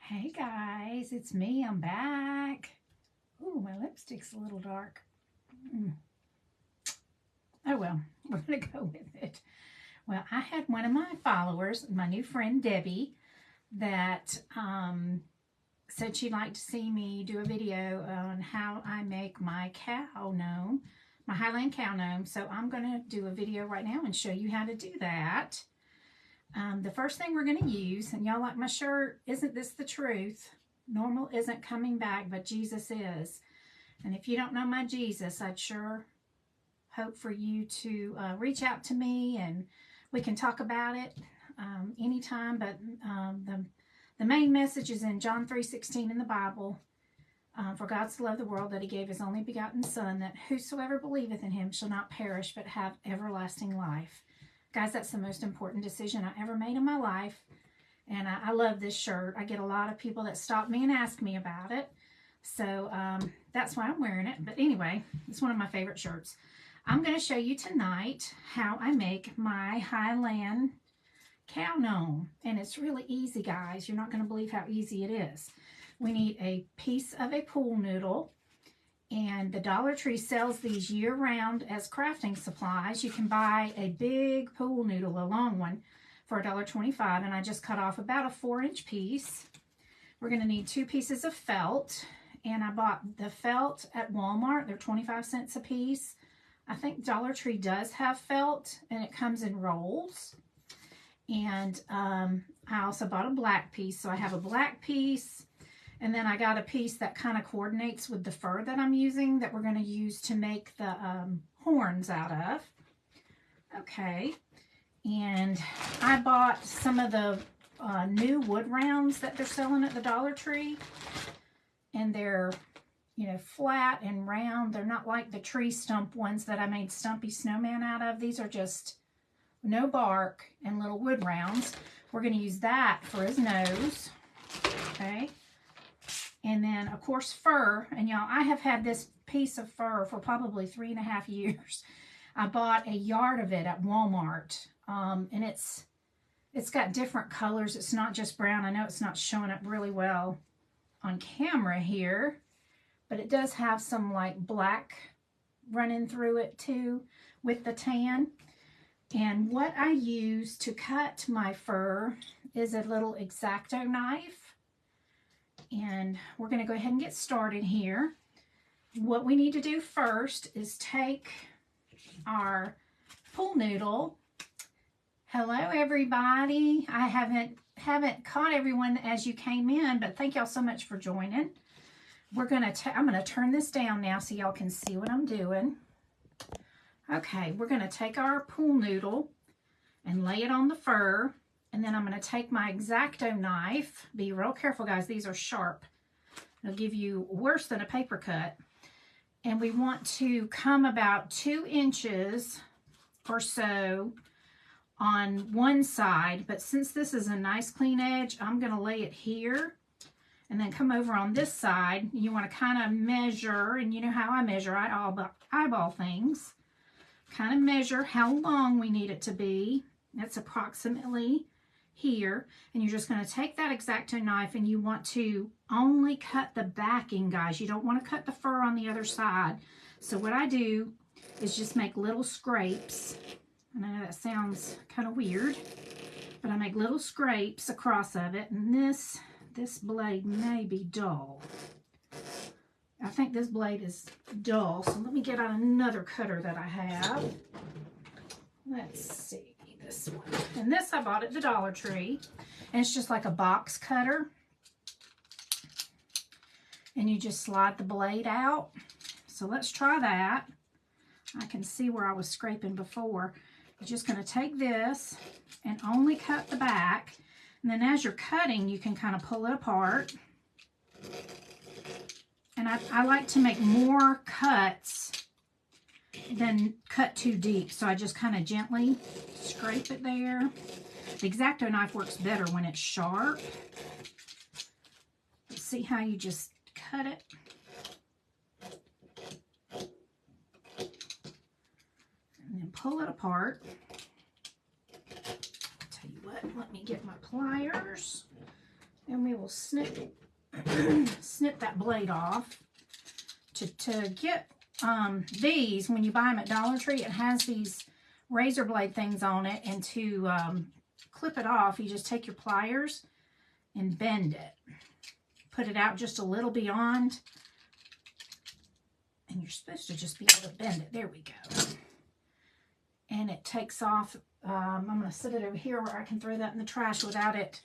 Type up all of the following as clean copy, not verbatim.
Hey guys, it's me. I'm back. Ooh, my lipstick's a little dark. Oh well, we're going to go with it. Well, I had one of my followers, my new friend Debbie, that said she'd like to see me do a video on how I make my cow gnome, my Highland Cow gnome. So I'm going to do a video right now and show you how to do that. The first thing we're going to use, and y'all like my shirt, isn't this the truth? Normal isn't coming back, but Jesus is. And if you don't know my Jesus, I'd sure hope for you to reach out to me and we can talk about it anytime. But the main message is in John 3:16 in the Bible. For God so loved the world that he gave his only begotten Son, that whosoever believeth in him shall not perish but have everlasting life. Guys, that's the most important decision I ever made in my life. And I love this shirt. I get a lot of people that stop me and ask me about it. So that's why I'm wearing it. But anyway, it's one of my favorite shirts. I'm going to show you tonight how I make my Highland Cow gnome. And it's really easy, guys. You're not going to believe how easy it is. We need a piece of a pool noodle. And the Dollar Tree sells these year-round as crafting supplies. You can buy a big pool noodle, a long one, for $1.25. And I just cut off about a 4-inch piece. We're going to need 2 pieces of felt. And I bought the felt at Walmart. They're 25 cents a piece. I think Dollar Tree does have felt, and it comes in rolls. And I also bought a black piece. So I have a black piece. And then I got a piece that kind of coordinates with the fur that I'm using that we're going to use to make the horns out of. Okay. And I bought some of the new wood rounds that they're selling at the Dollar Tree. And they're, you know, flat and round. They're not like the tree stump ones that I made Stumpy Snowman out of. These are just no bark and little wood rounds. We're going to use that for his nose. Okay. And then, of course, fur. And y'all, I have had this piece of fur for probably 3.5 years. I bought a yard of it at Walmart. And it's got different colors. It's not just brown. I know it's not showing up really well on camera here. But it does have some, like, black running through it, too, with the tan. And what I use to cut my fur is a little X-Acto knife. And we're going to go ahead and get started here. What we need to do first is take our pool noodle. Hello, everybody. I haven't caught everyone as you came in, but thank y'all so much for joining. I'm going to turn this down now so y'all can see what I'm doing. Okay, we're going to take our pool noodle and lay it on the fur. And then I'm going to take my X-Acto knife. Be real careful, guys. These are sharp. They'll give you worse than a paper cut. And we want to come about 2 inches or so on one side. But since this is a nice clean edge, I'm going to lay it here. And then come over on this side. You want to kind of measure, and you know how I measure. I eyeball things. Kind of measure how long we need it to be. That's approximately here, and you're just going to take that X-Acto knife and you want to only cut the backing, guys. You don't want to cut the fur on the other side. So what I do is just make little scrapes, and I know that sounds kind of weird, but I make little scrapes across of it, and this blade may be dull. I think this blade is dull, so let me get out another cutter that I have. Let's see. This one. And this I bought at the Dollar Tree. And it's just like a box cutter. And you just slide the blade out. So let's try that. I can see where I was scraping before. You're just going to take this and only cut the back. And then as you're cutting, you can kind of pull it apart. And I like to make more cuts than cut too deep. So I just kind of gently scrape it there. The X-Acto knife works better when it's sharp. See how you just cut it? And then pull it apart. I'll tell you what, let me get my pliers. And we will snip snip that blade off. To get these, when you buy them at Dollar Tree, it has these razor blade things on it, and to clip it off, you just take your pliers and bend it. Put it out just a little beyond, and you're supposed to just be able to bend it. There we go. And it takes off. I'm going to set it over here where I can throw that in the trash without it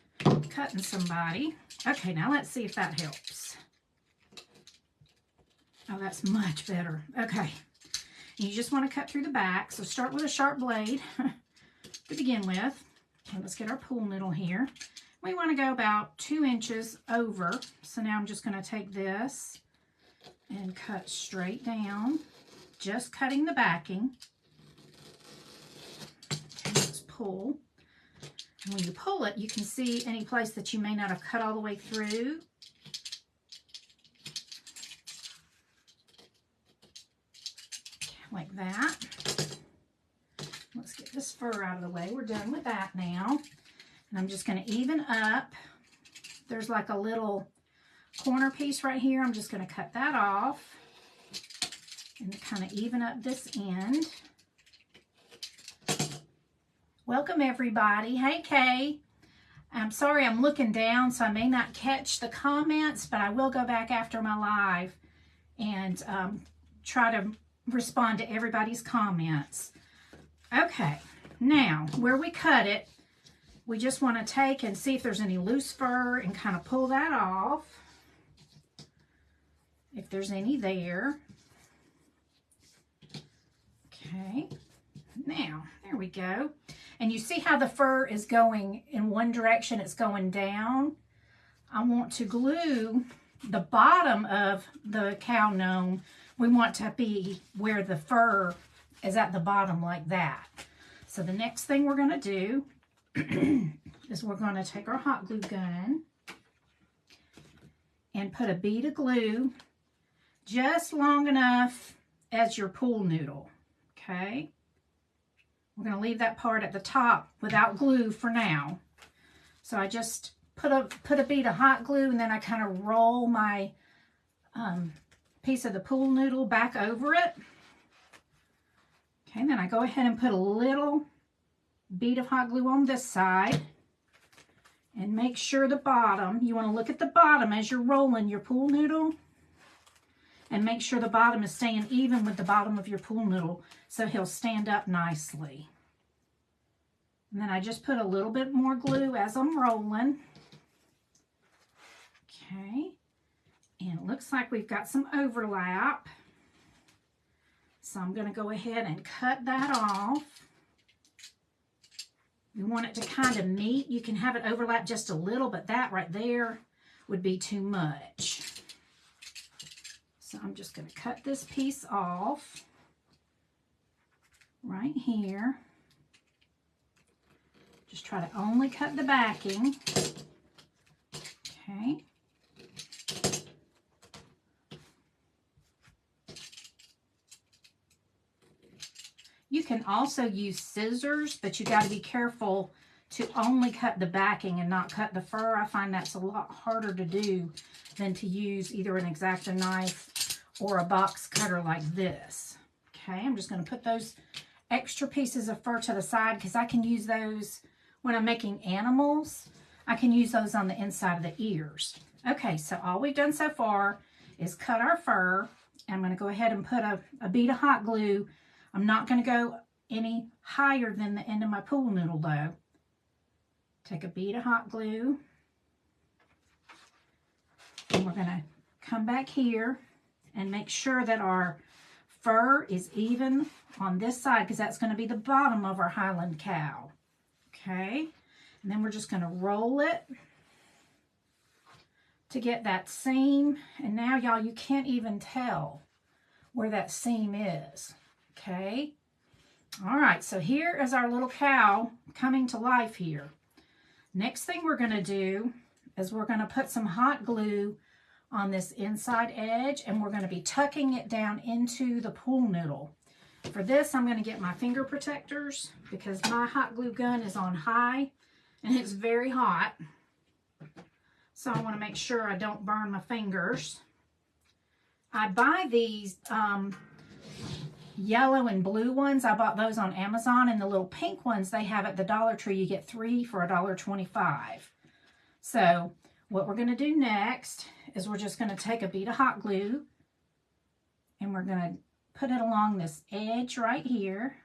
cutting somebody. Okay, now let's see if that helps. Oh, that's much better. Okay. You just want to cut through the back. So start with a sharp blade to begin with. Okay, let's get our pool noodle here. We want to go about 2 inches over. So now I'm just going to take this and cut straight down, just cutting the backing. Okay, let's pull. And when you pull it, you can see any place that you may not have cut all the way through. Like that. Let's get this fur out of the way. We're done with that now. And I'm just going to even up. There's like a little corner piece right here. I'm just going to cut that off and kind of even up this end. Welcome everybody. Hey Kay. I'm sorry I'm looking down, so I may not catch the comments, but I will go back after my live and try to respond to everybody's comments. Okay, now where we cut it, we just want to take and see if there's any loose fur and kind of pull that off. If there's any there. Okay, now there we go. And you see how the fur is going in one direction, it's going down. I want to glue the bottom of the cow gnome. We want to be where the fur is at the bottom like that. So the next thing we're going to do is we're going to take our hot glue gun and put a bead of glue just long enough as your pool noodle. Okay? We're going to leave that part at the top without glue for now. So I just put a bead of hot glue, and then I kind of roll my piece of the pool noodle back over it. Okay, then I go ahead and put a little bead of hot glue on this side and make sure the bottom, you want to look at the bottom as you're rolling your pool noodle and make sure the bottom is staying even with the bottom of your pool noodle so he'll stand up nicely. And then I just put a little bit more glue as I'm rolling. Okay. And it looks like we've got some overlap. So I'm going to go ahead and cut that off. You want it to kind of meet. You can have it overlap just a little, but that right there would be too much. So I'm just going to cut this piece off right here. Just try to only cut the backing. Okay. You can also use scissors, but you got to be careful to only cut the backing and not cut the fur. I find that's a lot harder to do than to use either an X-Acto knife or a box cutter like this. Okay, I'm just going to put those extra pieces of fur to the side because I can use those when I'm making animals. I can use those on the inside of the ears. Okay, so all we've done so far is cut our fur. I'm going to go ahead and put a bead of hot glue. I'm not going to go any higher than the end of my pool noodle though. Take a bead of hot glue. And we're going to come back here and make sure that our fur is even on this side because that's going to be the bottom of our Highland Cow. Okay. And then we're just going to roll it to get that seam. And now, y'all, you can't even tell where that seam is. Okay. All right. So here is our little cow coming to life here. Next thing we're going to do is we're going to put some hot glue on this inside edge, and we're going to be tucking it down into the pool noodle. For this, I'm going to get my finger protectors because my hot glue gun is on high and it's very hot. So I want to make sure I don't burn my fingers. I buy these yellow and blue ones. I bought those on Amazon, and the little pink ones they have at the Dollar Tree. You get 3 for $1.25. So what we're going to do next is we're just going to take a bead of hot glue and we're going to put it along this edge right here.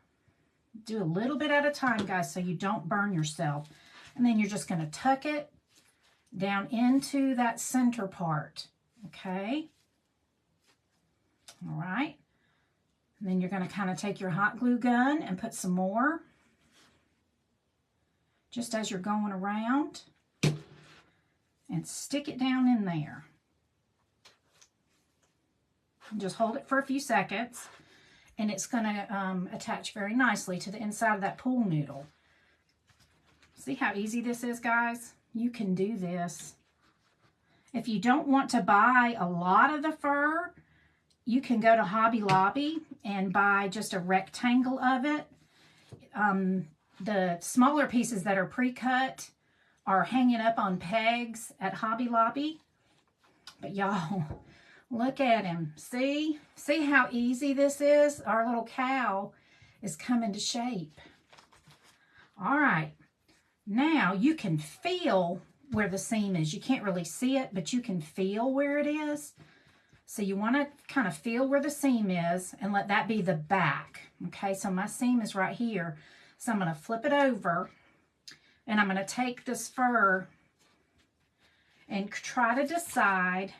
Do a little bit at a time, guys, so you don't burn yourself. And then you're just going to tuck it down into that center part, okay? All right. And then you're going to kind of take your hot glue gun and put some more just as you're going around and stick it down in there. And just hold it for a few seconds and it's going to attach very nicely to the inside of that pool noodle. See how easy this is, guys? You can do this. If you don't want to buy a lot of the fur, you can go to Hobby Lobby and buy just a rectangle of it. The smaller pieces that are pre-cut are hanging up on pegs at Hobby Lobby. But y'all, look at him. See? See how easy this is? Our little cow is coming to shape. All right. Now you can feel where the seam is. You can't really see it, but you can feel where it is. So you want to kind of feel where the seam is and let that be the back. Okay, so my seam is right here. So I'm going to flip it over and I'm going to take this fur and try to decide.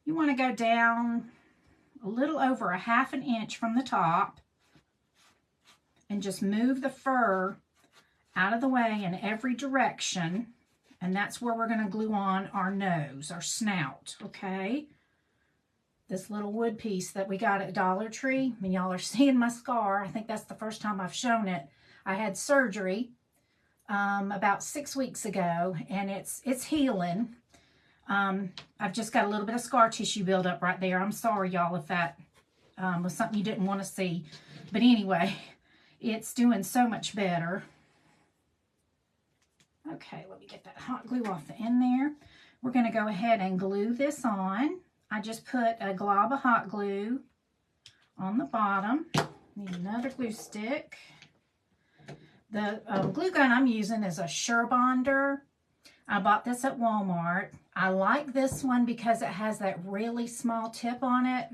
You want to go down a little over a ½ inch from the top and just move the fur out of the way in every direction. And that's where we're going to glue on our nose, our snout, okay? This little wood piece that we got at Dollar Tree. I mean, y'all are seeing my scar. I think that's the first time I've shown it. I had surgery about 6 weeks ago, and it's healing. I've just got a little bit of scar tissue buildup right there. I'm sorry, y'all, if that was something you didn't want to see. But anyway, it's doing so much better. Okay, let me get that hot glue off the end there. We're going to go ahead and glue this on. I just put a glob of hot glue on the bottom. Need another glue stick. The glue gun I'm using is a Sure-Bonder. I bought this at Walmart. I like this one because it has that really small tip on it.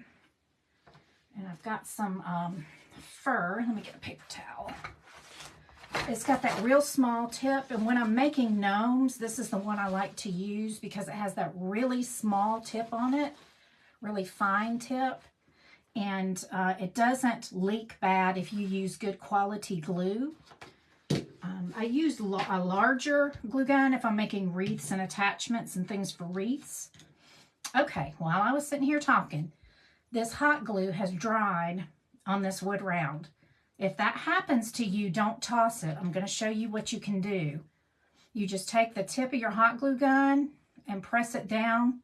And I've got some fur. Let me get a paper towel. It's got that real small tip, and when I'm making gnomes, this is the one I like to use because it has that really small tip on it, really fine tip, and it doesn't leak bad if you use good quality glue. I use a larger glue gun if I'm making wreaths and attachments and things for wreaths. Okay, while I was sitting here talking, this hot glue has dried on this wood round. If that happens to you, don't toss it. I'm going to show you what you can do. You just take the tip of your hot glue gun and press it down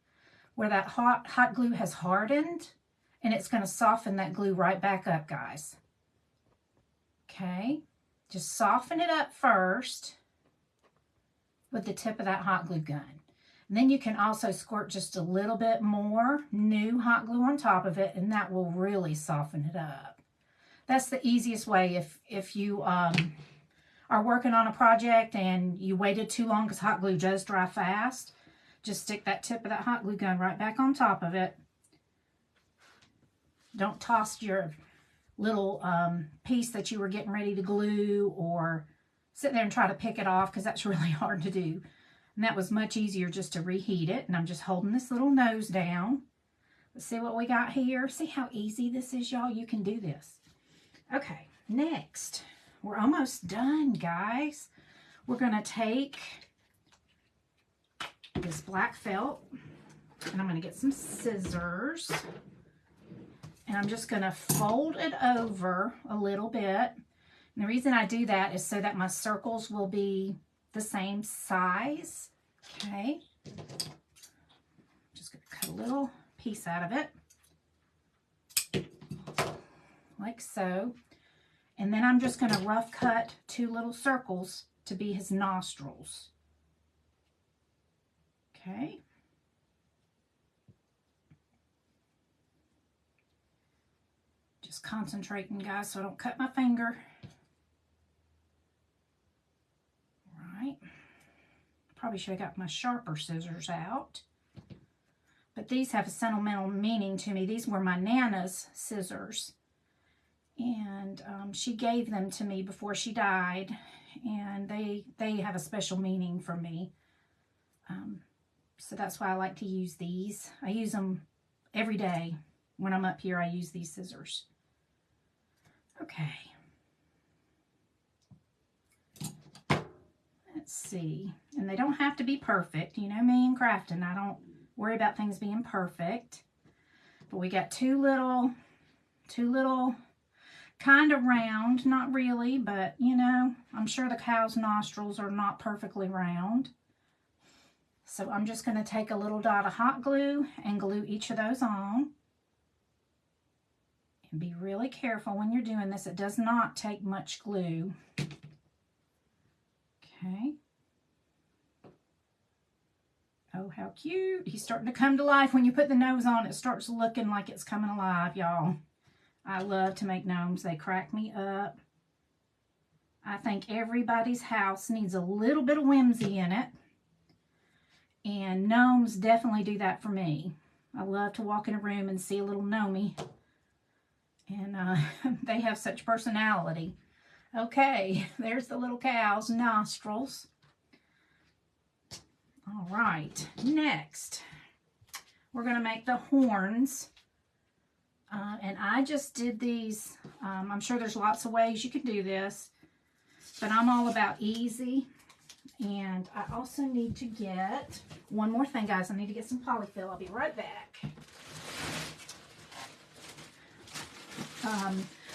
where that hot glue has hardened, and it's going to soften that glue right back up, guys. Okay, just soften it up first with the tip of that hot glue gun. And then you can also squirt just a little bit more new hot glue on top of it, and that will really soften it up. That's the easiest way if you are working on a project and you waited too long because hot glue does dry fast. Just stick that tip of that hot glue gun right back on top of it. Don't toss your little piece that you were getting ready to glue or sit there and try to pick it off because that's really hard to do. And that was much easier just to reheat it. And I'm just holding this little nose down. Let's see what we got here. See how easy this is, y'all? You can do this. Okay, next, we're almost done, guys. We're going to take this black felt, and I'm going to get some scissors, and I'm just going to fold it over a little bit. And the reason I do that is so that my circles will be the same size. Okay, just going to cut a little piece out of it. Like so. And then I'm just going to rough cut 2 little circles to be his nostrils. Okay. Just concentrating, guys, so I don't cut my finger. Right. Probably should have got my sharper scissors out. But these have a sentimental meaning to me. These were my Nana's scissors. And she gave them to me before she died. And they have a special meaning for me. So that's why I like to use these. I use them every day. When I'm up here, I use these scissors. Okay. Let's see. And they don't have to be perfect. You know me in crafting. I don't worry about things being perfect. But we got two little kind of round. Not really, but you know, I'm sure the cow's nostrils are not perfectly round. So I'm just going to take a little dot of hot glue and glue each of those on. And be really careful when you're doing this. It does not take much glue. Okay. Oh, how cute. He's starting to come to life. When you put the nose on, it starts looking like it's coming alive, y'all. I love to make gnomes. They crack me up. I think everybody's house needs a little bit of whimsy in it. And gnomes definitely do that for me. I love to walk in a room and see a little gnome. And they have such personality. Okay, there's the little cow's nostrils. All right, next, we're going to make the horns. And I just did these. I'm sure there's lots of ways you can do this. But I'm all about easy. And I also need to get one more thing, guys. I need to get some polyfill. I'll be right back.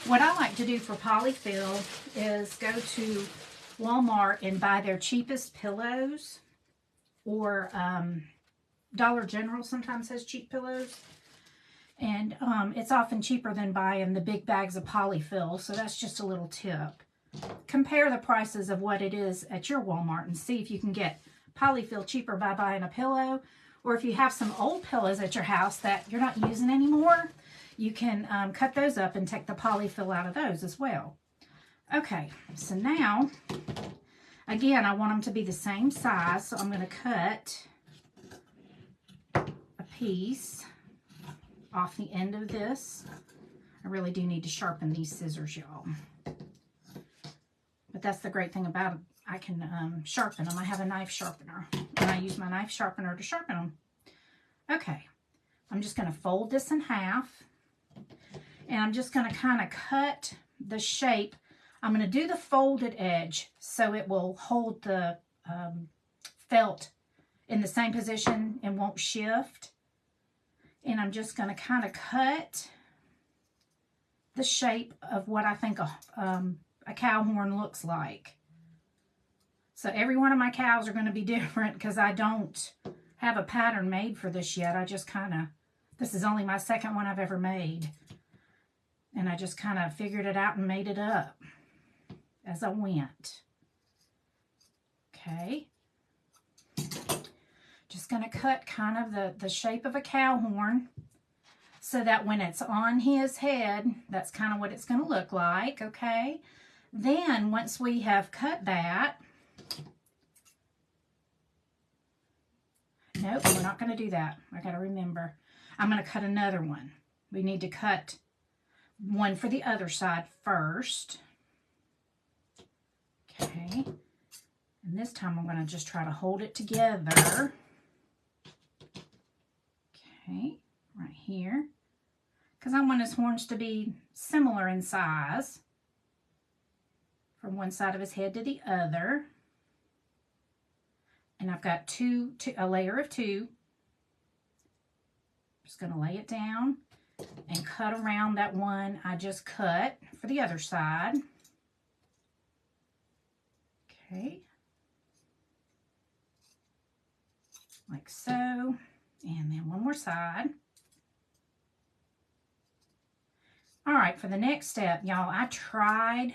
What I like to do for polyfill is go to Walmart and buy their cheapest pillows, or Dollar General sometimes has cheap pillows, and it's often cheaper than buying the big bags of polyfill, so that's just a little tip. Compare the prices of what it is at your Walmart and see if you can get polyfill cheaper by buying a pillow, or if you have some old pillows at your house that you're not using anymore, you can cut those up and take the polyfill out of those as well. Okay, so now, again, I want them to be the same size, so I'm going to cut a piece off the end of this. I really do need to sharpen these scissors, y'all. But that's the great thing about it. I can sharpen them. I have a knife sharpener, and I use my knife sharpener to sharpen them. Okay, I'm just going to fold this in half. And I'm just going to kind of cut the shape. I'm going to do the folded edge so it will hold the felt in the same position and won't shift. And I'm just going to kind of cut the shape of what I think a cow horn looks like. So every one of my cows are going to be different because I don't have a pattern made for this yet. I just kind of, this is only my second one I've ever made. And I just kind of figured it out and made it up as I went. Okay. Just going to cut kind of the shape of a cow horn so that when it's on his head, that's kind of what it's going to look like. Okay. Then once we have cut that, nope, we're not going to do that. I got to remember. I'm going to cut another one. We need to cut one for the other side first. Okay. And this time I'm going to just try to hold it together. Okay, right here. Because I want his horns to be similar in size from one side of his head to the other. And I've got a layer of two. Just going to lay it down and cut around that one I just cut for the other side. Okay. Like so. And then one more side. All right, for the next step, y'all, I tried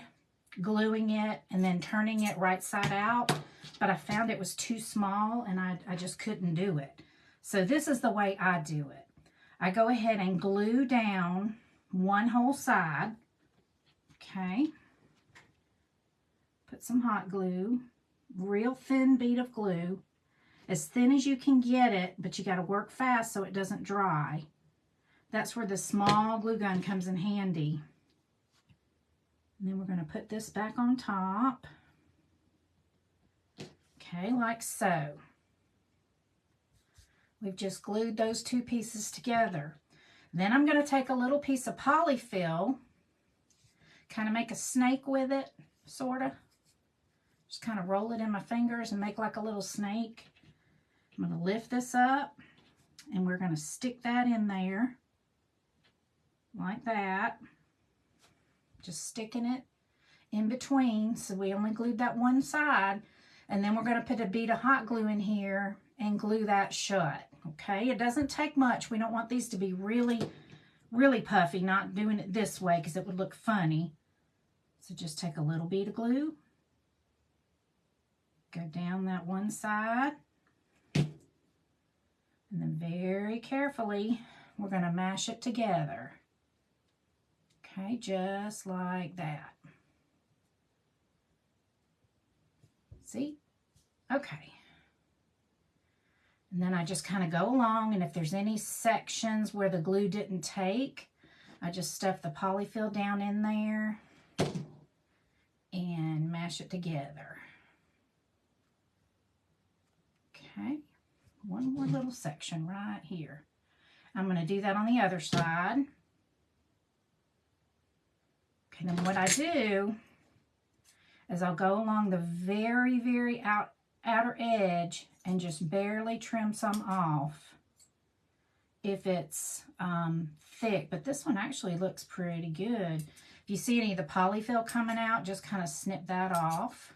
gluing it and then turning it right side out, but I found it was too small and I just couldn't do it. So this is the way I do it. I go ahead and glue down one whole side. Okay. Put some hot glue, real thin bead of glue, as thin as you can get it, but you got to work fast so it doesn't dry. That's where the small glue gun comes in handy. And then we're going to put this back on top. Okay, like so. We've just glued those two pieces together. Then I'm going to take a little piece of polyfill, kind of make a snake with it, sort of. Just kind of roll it in my fingers and make like a little snake. I'm going to lift this up and we're going to stick that in there like that. Just sticking it in between, so we only glued that one side. And then we're going to put a bead of hot glue in here and glue that shut. Okay, it doesn't take much. We don't want these to be really, really puffy, not doing it this way because it would look funny. So just take a little bead of glue. Go down that one side, and then very carefully, we're going to mash it together. Okay, just like that. See? Okay. And then I just kind of go along, and if there's any sections where the glue didn't take, I just stuff the polyfill down in there and mash it together. Okay, one more little section right here. I'm going to do that on the other side. Okay, then what I do is I'll go along the very, very outer edge and just barely trim some off if it's thick. But this one actually looks pretty good. If you see any of the polyfill coming out, just kind of snip that off.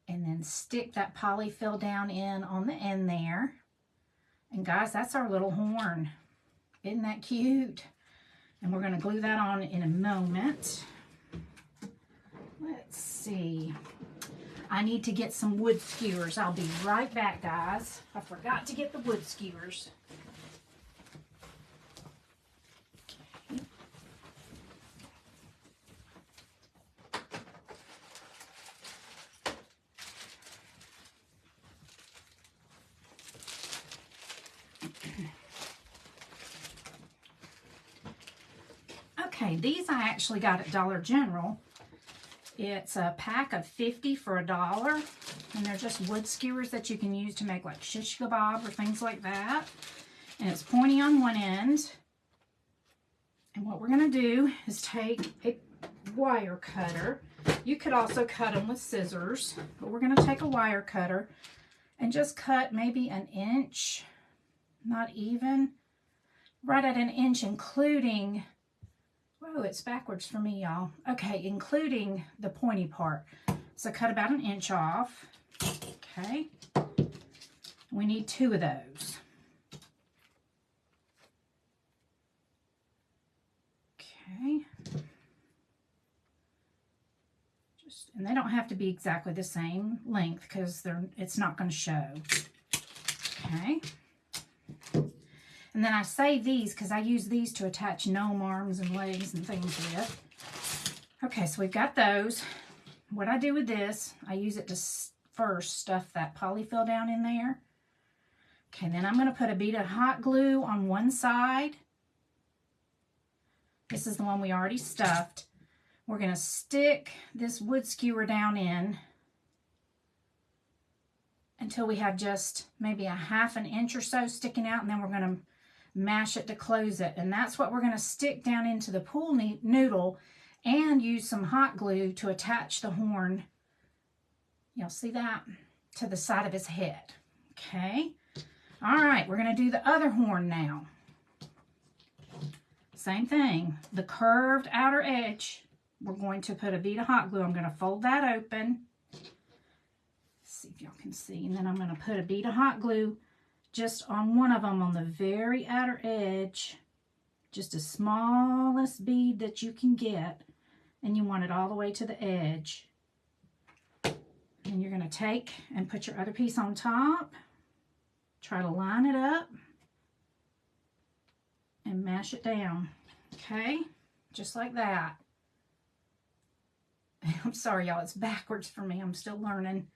And then stick that polyfill down in on the end there. And guys, that's our little horn. Isn't that cute? And we're going to glue that on in a moment. Let's see. I need to get some wood skewers. I'll be right back, guys. I forgot to get the wood skewers. Okay, these I actually got at Dollar General. It's a pack of 50 for $1, and they're just wood skewers that you can use to make like shish kebab or things like that. And it's pointy on one end. And what we're going to do is take a wire cutter. You could also cut them with scissors, but we're going to take a wire cutter and just cut maybe an inch, not even, right at an inch, including... Oh, it's backwards for me, y'all. Okay, including the pointy part. So cut about an inch off. Okay. We need 2 of those. Okay. And they don't have to be exactly the same length because it's not going to show. Okay. And then I save these because I use these to attach gnome arms and legs and things with. Okay, so we've got those. What I do with this, I use it to first stuff that polyfill down in there. Okay, then I'm going to put a bead of hot glue on one side. This is the one we already stuffed. We're going to stick this wood skewer down in until we have just maybe a ½ an inch or so sticking out, and then we're going to mash it to close it. And that's what we're going to stick down into the pool noodle and use some hot glue to attach the horn, you'll see that, to the side of his head. Okay. All right, we're going to do the other horn now. Same thing. The curved outer edge, we're going to put a bead of hot glue. I'm going to fold that open. Let's see if y'all can see. And then I'm going to put a bead of hot glue just on one of them on the very outer edge, just the smallest bead that you can get, and you want it all the way to the edge. And And you're going to take and put your other piece on top. Try to line it up and mash it down. Okay, just like that. I'm sorry, y'all, it's backwards for me. I'm still learning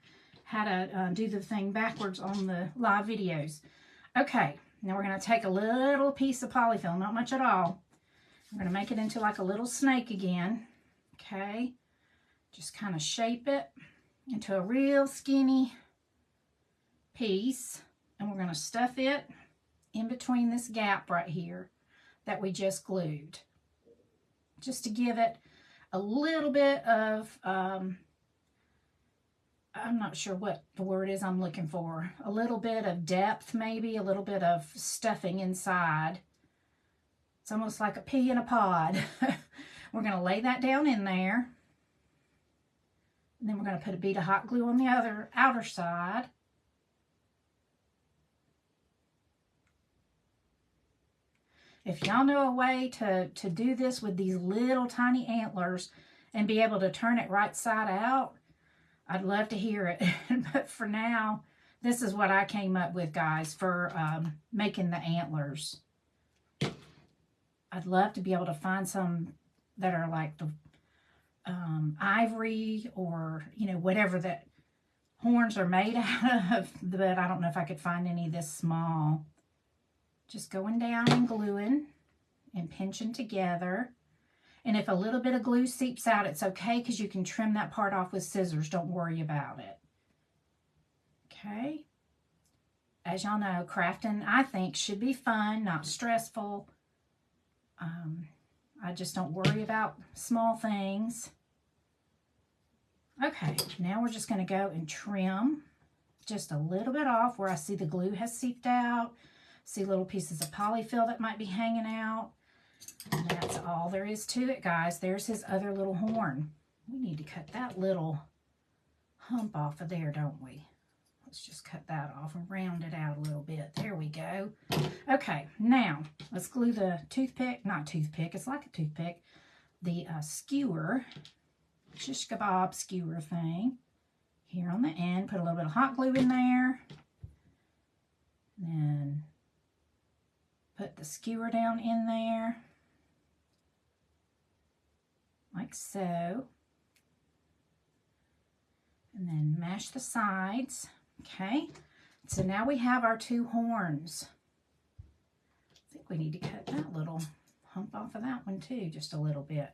how to do the thing backwards on the live videos. Okay, now we're going to take a little piece of polyfill, not much at all. We're going to make it into like a little snake again. Okay, just kind of shape it into a real skinny piece. And we're going to stuff it in between this gap right here that we just glued. Just to give it a little bit of, I'm not sure what the word is I'm looking for. A little bit of depth, maybe, a little bit of stuffing inside. It's almost like a pea in a pod. We're going to lay that down in there. And then we're going to put a bead of hot glue on the other outer side. If y'all know a way to do this with these little tiny antlers and be able to turn it right side out, I'd love to hear it. But for now, this is what I came up with, guys, for making the antlers. I'd love to be able to find some that are like the ivory or, you know, whatever that horns are made out of. But I don't know if I could find any this small. Just going down and gluing and pinching together. And if a little bit of glue seeps out, it's okay because you can trim that part off with scissors. Don't worry about it. Okay. As y'all know, crafting, I think, should be fun, not stressful. I just don't worry about small things. Okay, now we're just going to go and trim just a little bit off where I see the glue has seeped out. See little pieces of polyfill that might be hanging out. And that's all there is to it, guys. There's his other little horn. We need to cut that little hump off of there, don't we? Let's just cut that off and round it out a little bit. There we go. Okay, now let's glue the toothpick. Not toothpick, it's like a toothpick. The skewer, shish kebab skewer thing. Here on the end, put a little bit of hot glue in there. Then put the skewer down in there, like so. And then mash the sides. Okay, so now we have our two horns. I think we need to cut that little hump off of that one too, just a little bit.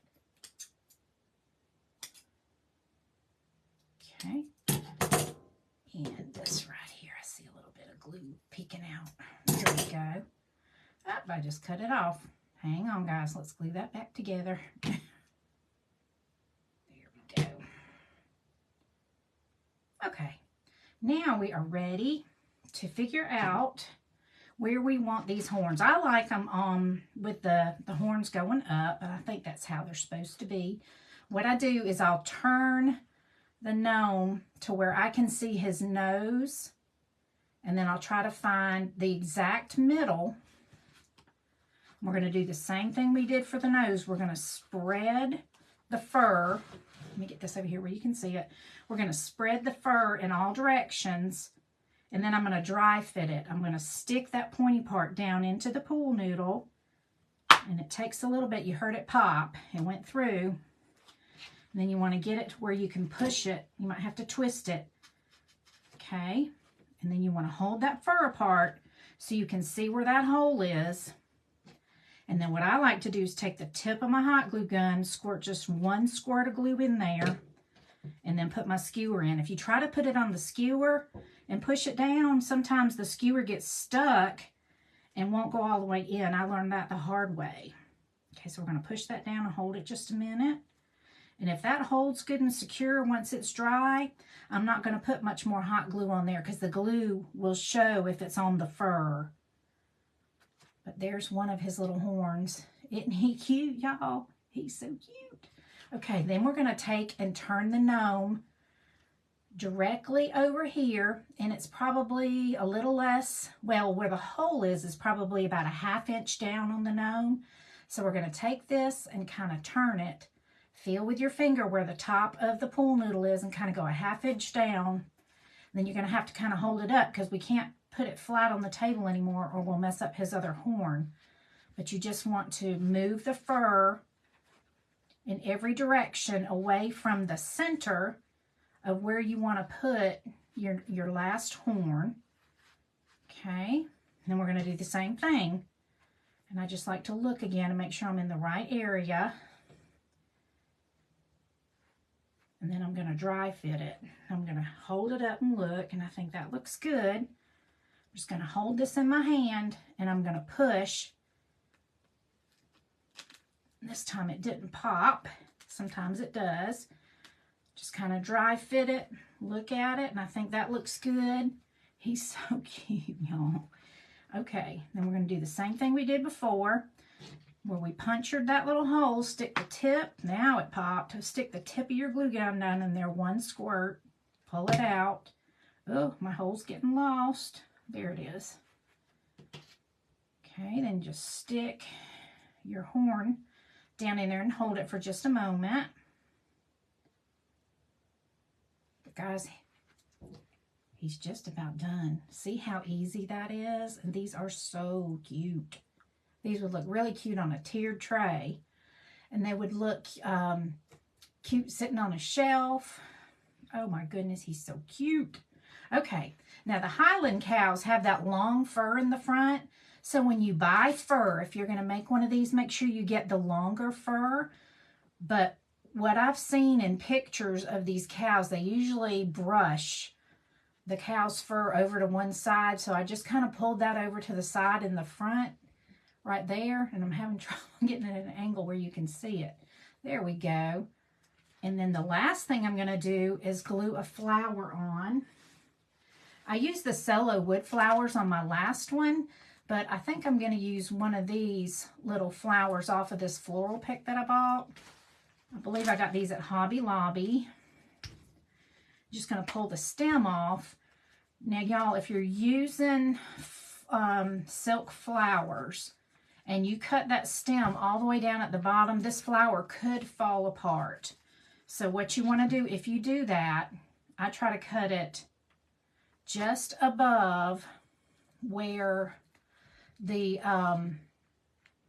Okay, and this right here, I see a little bit of glue peeking out. There we go. Oh, I just cut it off. Hang on, guys. Let's glue that back together. There we go. Okay. Now we are ready to figure out where we want these horns. I like them with the horns going up, and I think that's how they're supposed to be. What I do is I'll turn the gnome to where I can see his nose, and then I'll try to find the exact middle. We're going to do the same thing we did for the nose. We're going to spread the fur. Let me get this over here where you can see it. We're going to spread the fur in all directions, and then I'm going to dry fit it. I'm going to stick that pointy part down into the pool noodle, and it takes a little bit. You heard it pop. It went through. And then you want to get it to where you can push it. You might have to twist it. Okay. And then you want to hold that fur apart so you can see where that hole is. And then what I like to do is take the tip of my hot glue gun, squirt just one squirt of glue in there, and then put my skewer in. If you try to put it on the skewer and push it down, sometimes the skewer gets stuck and won't go all the way in. I learned that the hard way. Okay, so we're going to push that down and hold it just a minute. And if that holds good and secure once it's dry, I'm not going to put much more hot glue on there because the glue will show if it's on the fur. But there's one of his little horns. Isn't he cute, y'all? He's so cute. Okay, then we're going to take and turn the gnome directly over here. And it's probably a little less, well, where the hole is probably about a 1/2 inch down on the gnome. So we're going to take this and kind of turn it feel with your finger where the top of the pool noodle is and kind of go a ½ inch down. Then you're going to have to kind of hold it up because we can't put it flat on the table anymore or we'll mess up his other horn. But you just want to move the fur in every direction away from the center of where you want to put your last horn. Okay, and then we're going to do the same thing. And I just like to look again and make sure I'm in the right area. And then I'm going to dry fit it. I'm going to hold it up and look, and I think that looks good. I'm just going to hold this in my hand, and I'm going to push. This time it didn't pop. Sometimes it does. Just kind of dry fit it, look at it, and I think that looks good. He's so cute, y'all. Okay, then we're going to do the same thing we did before, where we punctured that little hole, stick the tip, now it popped, stick the tip of your glue gun down in there, one squirt, pull it out. Oh, my hole's getting lost. There it is. Okay, then just stick your horn down in there and hold it for just a moment. But guys, he's just about done. See how easy that is? And these are so cute. These would look really cute on a tiered tray. And they would look cute sitting on a shelf. Oh my goodness, he's so cute. Okay, now the Highland cows have that long fur in the front. So when you buy fur, if you're going to make one of these, make sure you get the longer fur. But what I've seen in pictures of these cows, they usually brush the cow's fur over to one side. So I just kind of pulled that over to the side in the front right there. And I'm having trouble getting it at an angle where you can see it. There we go. And then the last thing I'm going to do is glue a flower on. I used the cello wood flowers on my last one, but I think I'm going to use one of these little flowers off of this floral pick that I bought. I believe I got these at Hobby Lobby. Just going to pull the stem off. Now, y'all, if you're using silk flowers and you cut that stem all the way down at the bottom, this flower could fall apart. So what you want to do, if you do that, I try to cut it just above where the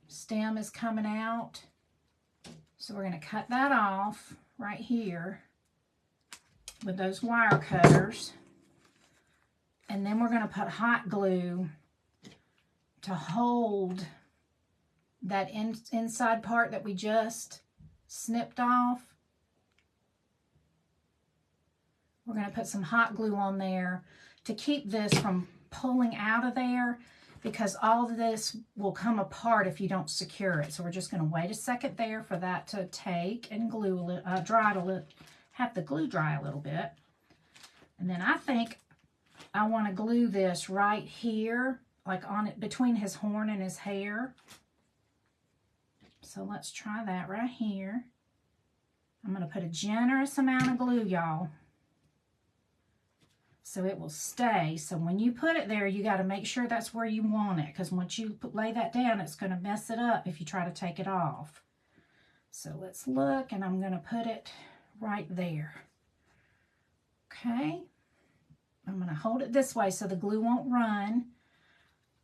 stem is coming out. So we're going to cut that off right here with those wire cutters. And then we're going to put hot glue to hold that inside part that we just snipped off. We're going to put some hot glue on there to keep this from pulling out of there, because all of this will come apart if you don't secure it. So we're just going to wait a second there for that to take and glue a little, dry it a little, have the glue dry a little bit. And then I think I want to glue this right here, like on it between his horn and his hair. So let's try that right here. I'm going to put a generous amount of glue, y'all, so it will stay. So when you put it there, you got to make sure that's where you want it, because once you lay that down, it's going to mess it up if you try to take it off. So let's look, and I'm going to put it right there. Okay. I'm going to hold it this way so the glue won't run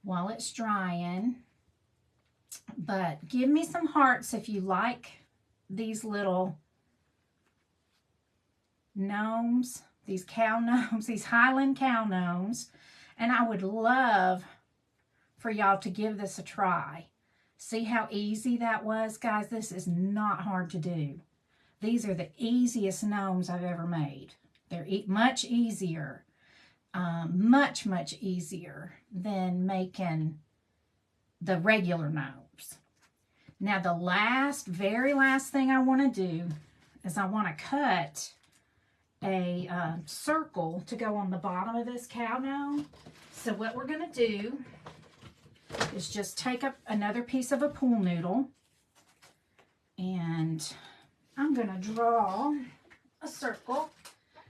while it's drying. But give me some hearts if you like these little gnomes, these cow gnomes, these Highland cow gnomes. And I would love for y'all to give this a try. See how easy that was, guys? This is not hard to do. These are the easiest gnomes I've ever made. They're much easier, much easier than making the regular gnomes. Now the very last thing I want to do is I want to cut a circle to go on the bottom of this cow gnome. So what we're going to do is just take up another piece of a pool noodle, and I'm going to draw a circle.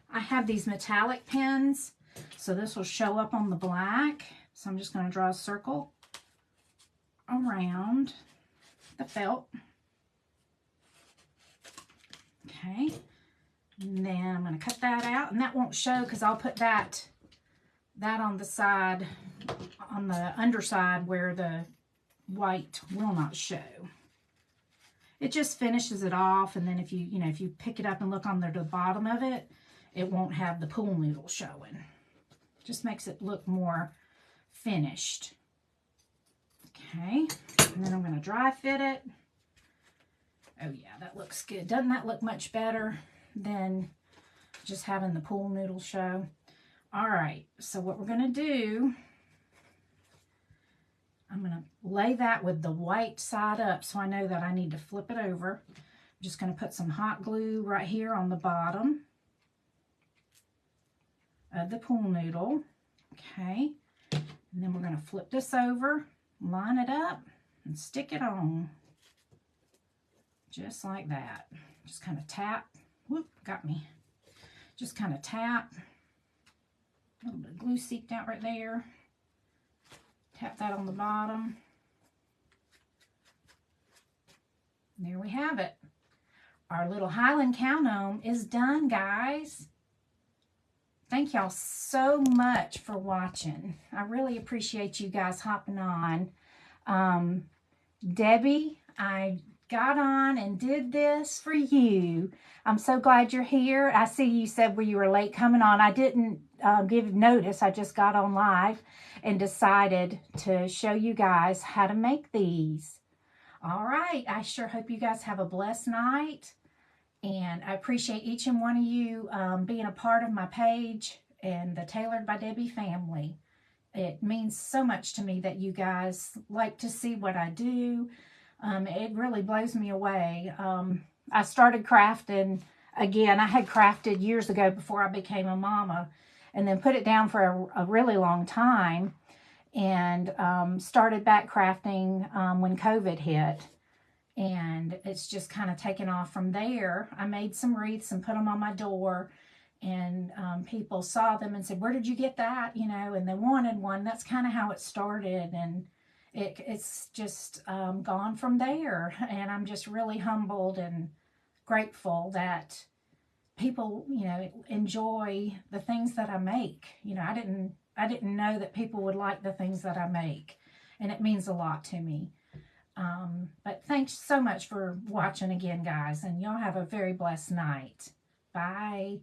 I have these metallic pens, so this will show up on the black. So I'm just going to draw a circle around the felt. Okay. And then I'm going to cut that out, and that won't show because I'll put that on the side, on the underside where the white will not show. It just finishes it off, and then if you pick it up and look on the bottom of it, it won't have the pool noodle showing. Just makes it look more finished. Okay, and then I'm going to dry fit it. Oh yeah, that looks good. Doesn't that look much better than just having the pool noodle show? All right, so what we're going to do, I'm going to lay that with the white side up so I know that I need to flip it over. I'm just going to put some hot glue right here on the bottom of the pool noodle. Okay, and then we're going to flip this over, line it up, and stick it on. Just like that. Just kind of tap. Whoop, got me. Just kind of tap. A little bit of glue seeped out right there. Tap that on the bottom. And there we have it. Our little Highland Cow gnome is done, guys. Thank y'all so much for watching. I really appreciate you guys hopping on. Debbie, I got on and did this for you. I'm so glad you're here. I see you said you were late coming on. I didn't give notice. I just got on live and decided to show you guys how to make these. All right. I sure hope you guys have a blessed night. And I appreciate each and one of you being a part of my page and the Tailored by Debbie family. It means so much to me that you guys like to see what I do. It really blows me away. I started crafting again. I had crafted years ago before I became a mama, and then put it down for a really long time, and started back crafting when COVID hit. And it's just kind of taken off from there. I made some wreaths and put them on my door, and people saw them and said, "Where did you get that?" You know, and they wanted one. That's kind of how it started, and it's just gone from there. And I'm just really humbled and grateful that people, you know, enjoy the things that I make. You know, I didn't know that people would like the things that I make, and it means a lot to me. But thanks so much for watching again, guys, and y'all have a very blessed night. Bye.